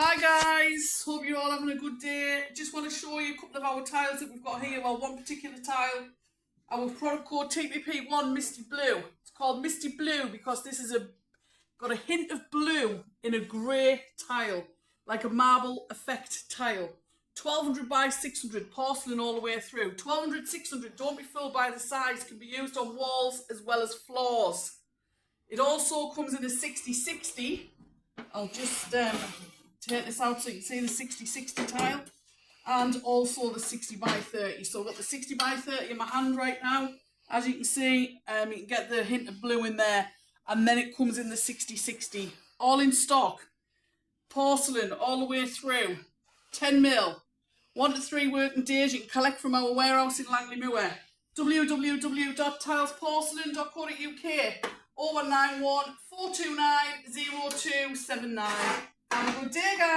Hi guys, hope you're all having a good day. Just want to show you a couple of our tiles that we've got here. Well, one particular tile, our product code TPP1 Misty Blue. It's called Misty Blue because this is got a hint of blue in a grey tile, like a marble effect tile. 1200 by 600, porcelain all the way through. 1200, 600, don't be fooled by the size, can be used on walls as well as floors. It also comes in a 60-60. I'll just take this out so you can see the 60-60 tile and also the 60 by 30. So I've got the 60 by 30 in my hand right now. As you can see, you can get the hint of blue in there, and then it comes in the 60-60, all in stock. Porcelain all the way through, 10mm, 1 to 3 working days. You can collect from our warehouse in Langley Moor. www.tilesporcelain.co.uk, 0191 429 0279. Have a good day, guys.